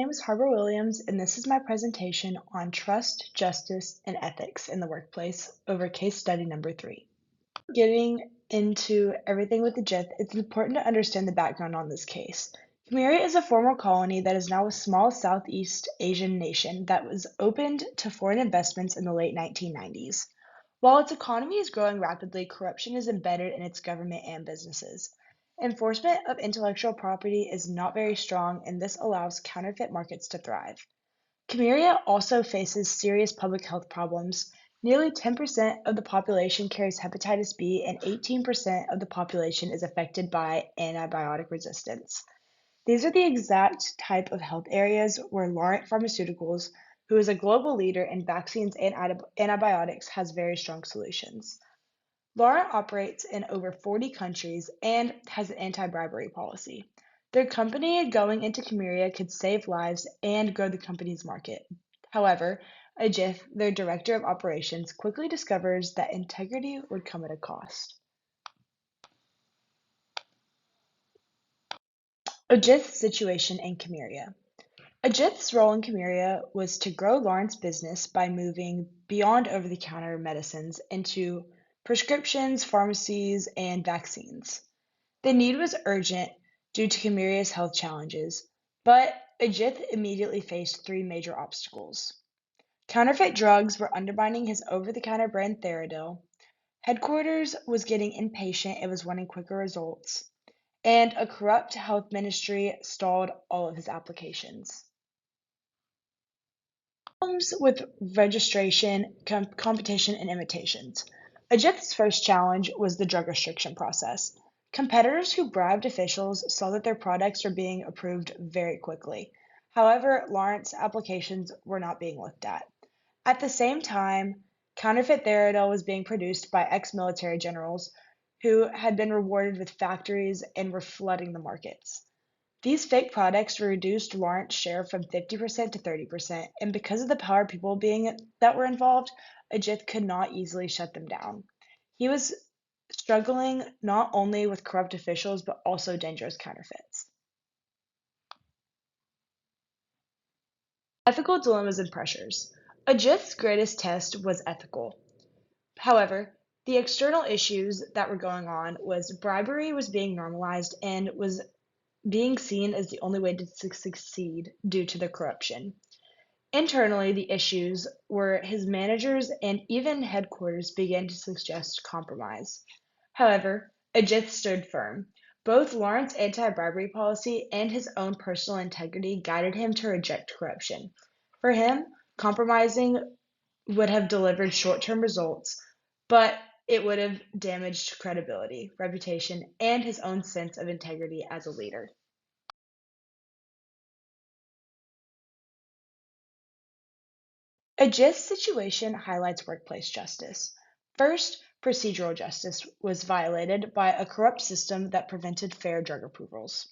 My name is Harbor Williams, and this is my presentation on trust, justice, and ethics in the workplace over case study number 3. Getting into everything with the JIT, it's important to understand the background on this case. Cambodia is a former colony that is now a small Southeast Asian nation that was opened to foreign investments in the late 1990s. While its economy is growing rapidly, corruption is embedded in its government and businesses. Enforcement of intellectual property is not very strong, and this allows counterfeit markets to thrive. Cameria also faces serious public health problems. Nearly 10% of the population carries hepatitis B, and 18% of the population is affected by antibiotic resistance. These are the exact type of health areas where Laurent Pharmaceuticals, who is a global leader in vaccines and antibiotics, has very strong solutions. Laurent operates in over 40 countries and has an anti bribery policy. Their company going into Cameria could save lives and grow the company's market. However, Ajith, their director of operations, quickly discovers that integrity would come at a cost. Ajith's situation in Cameria. Ajith's role in Cameria was to grow Lawrence's business by moving beyond over the counter medicines into prescriptions, pharmacies, and vaccines. The need was urgent due to Cameria's health challenges, but Ajith immediately faced three major obstacles. Counterfeit drugs were undermining his over the counter brand Theradil, headquarters was getting impatient and was wanting quicker results, and a corrupt health ministry stalled all of his applications. Problems with registration, competition, and imitations. Ajith's first challenge was the drug restriction process. Competitors who bribed officials saw that their products were being approved very quickly. However, Lawrence's applications were not being looked at. At the same time, counterfeit Theradil was being produced by ex-military generals who had been rewarded with factories and were flooding the markets. These fake products reduced Lawrence's share from 50% to 30%, and because of the power people that were involved, Ajith could not easily shut them down. He was struggling not only with corrupt officials but also dangerous counterfeits. Ethical dilemmas and pressures. Ajith's greatest test was ethical. However, the external issues that were going on was bribery was being normalized and was being seen as the only way to succeed due to the corruption. Internally, the issues were his managers and even headquarters began to suggest compromise. However, Ajith stood firm. Both Lawrence's anti-bribery policy and his own personal integrity guided him to reject corruption. For him, compromising would have delivered short-term results, but it would have damaged credibility, reputation, and his own sense of integrity as a leader. Ajith's situation highlights workplace justice. First, procedural justice was violated by a corrupt system that prevented fair drug approvals.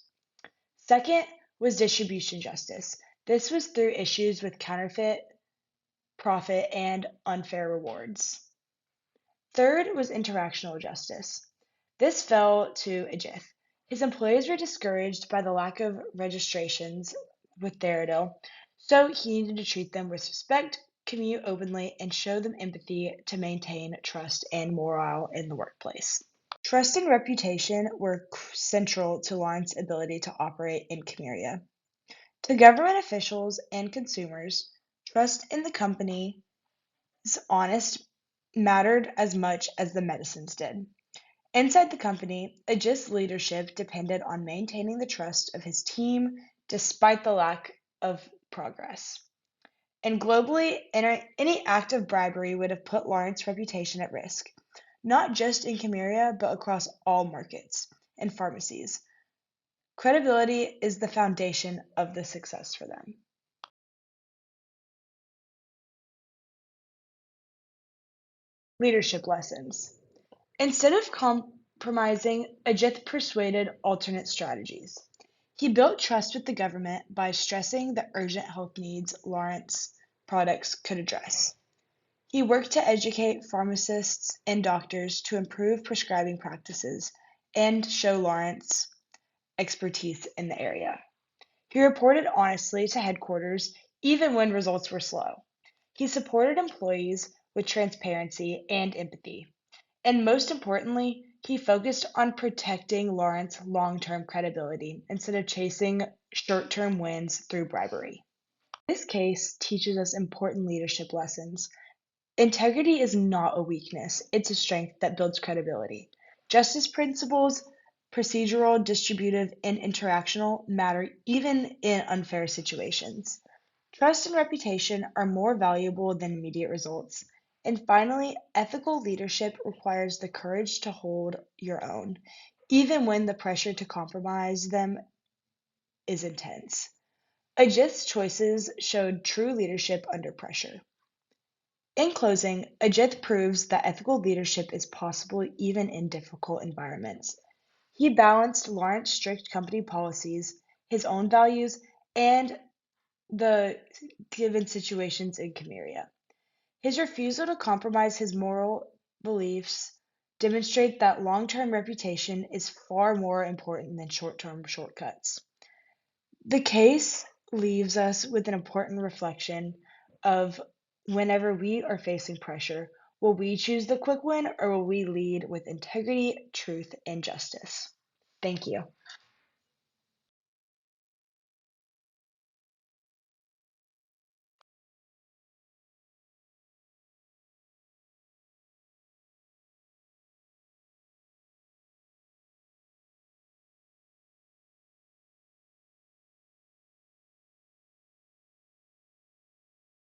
Second was distribution justice. This was through issues with counterfeit, profit, and unfair rewards. Third was interactional justice. This fell to Ajith. His employees were discouraged by the lack of registrations with Theradil, so he needed to treat them with respect, commute openly, and show them empathy to maintain trust and morale in the workplace. Trust and reputation were central to Lawrence's ability to operate in Cameria. To government officials and consumers, trust in the company's honest mattered as much as the medicines did. Inside the company, Ajit's leadership depended on maintaining the trust of his team despite the lack of progress. And globally, any act of bribery would have put Lawrence's reputation at risk, not just in Cameria, but across all markets and pharmacies. Credibility is the foundation of the success for them. Leadership lessons. Instead of compromising, Ajith persuaded alternate strategies. He built trust with the government by stressing the urgent health needs Lawrence products could address. He worked to educate pharmacists and doctors to improve prescribing practices and show Lawrence expertise in the area. He reported honestly to headquarters even when results were slow. He supported employees with transparency and empathy. And most importantly, he focused on protecting Lawrence's long term credibility instead of chasing short term wins through bribery. This case teaches us important leadership lessons. Integrity is not a weakness, it's a strength that builds credibility. Justice principles, procedural, distributive, and interactional, matter even in unfair situations. Trust and reputation are more valuable than immediate results. And finally, ethical leadership requires the courage to hold your own, even when the pressure to compromise them is intense. Ajit's choices showed true leadership under pressure. In closing, Ajit proves that ethical leadership is possible even in difficult environments. He balanced Lawrence's strict company policies, his own values, and the given situations in Cameria. His refusal to compromise his moral beliefs demonstrate that long-term reputation is far more important than short-term shortcuts. The case leaves us with an important reflection of whenever we are facing pressure, will we choose the quick win or will we lead with integrity, truth, and justice? Thank you.